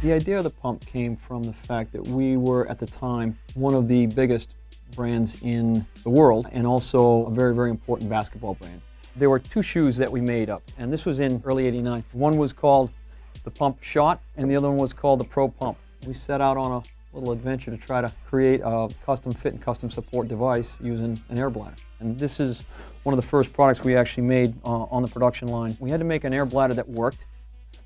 The idea of the pump came from the fact that we were, at the time, one of the biggest brands in the world and also a very, very important basketball brand. There were two shoes that we made up, and this was in early '89. One was called the Pump Shot, and the other one was called the Pro Pump. We set out on a little adventure to try to create a custom fit and custom support device using an air bladder. And this is one of the first products we actually made on the production line. We had to make an air bladder that worked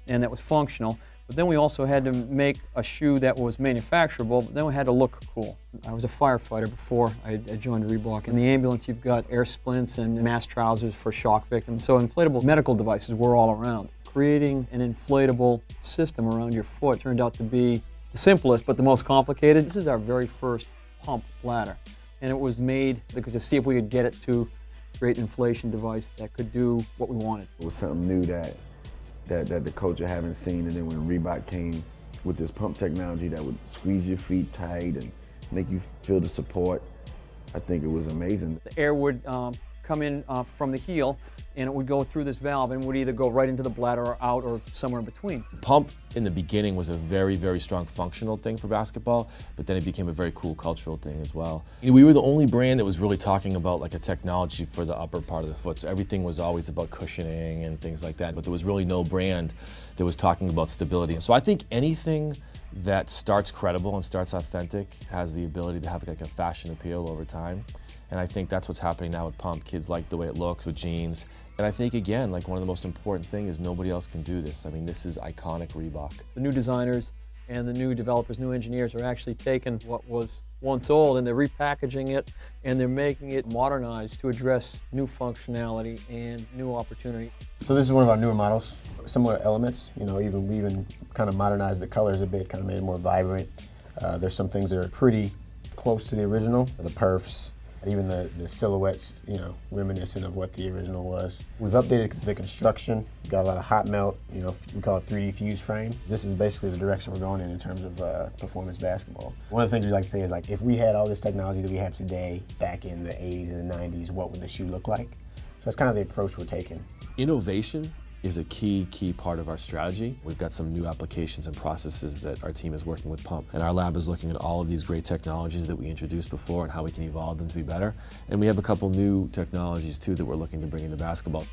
and that was functional, but then we also had to make a shoe that was manufacturable, but then we had to look cool. I was a firefighter before I joined Reebok. In the ambulance, you've got air splints and mask trousers for shock victims, so inflatable medical devices were all around. Creating an inflatable system around your foot turned out to be the simplest, but the most complicated. This is our very first pump bladder, and it was made to see if we could get it to create an inflation device that could do what we wanted. It was something new that the culture haven't seen, and then when Reebok came with this pump technology that would squeeze your feet tight and make you feel the support, I think it was amazing. The air would come in from the heel, and it would go through this valve and would either go right into the bladder or out or somewhere in between. Pump in the beginning was a very, very strong functional thing for basketball, but then it became a very cool cultural thing as well. We were the only brand that was really talking about like a technology for the upper part of the foot, so everything was always about cushioning and things like that, but there was really no brand that was talking about stability. So I think anything that starts credible and starts authentic has the ability to have like a fashion appeal over time. And I think that's what's happening now with Pump. Kids like the way it looks with jeans. And I think, again, like one of the most important things is nobody else can do this. I mean, this is iconic Reebok. The new designers and the new developers, new engineers are actually taking what was once old and they're repackaging it and they're making it modernized to address new functionality and new opportunity. So this is one of our newer models. Similar elements, you know, we even kind of modernized the colors a bit, kind of made it more vibrant. There's some things that are pretty close to the original, the perfs, even the silhouettes, you know, reminiscent of what the original was. We've updated the construction, got a lot of hot melt, you know, we call it 3D fuse frame. This is basically the direction we're going in terms of performance basketball. One of the things we like to say is, like, if we had all this technology that we have today back in the 80s and the 90s, what would the shoe look like? So that's kind of the approach we're taking. Innovation is a key part of our strategy. We've got some new applications and processes that our team is working with Pump, and our lab is looking at all of these great technologies that we introduced before and how we can evolve them to be better. And we have a couple new technologies too that we're looking to bring into basketball.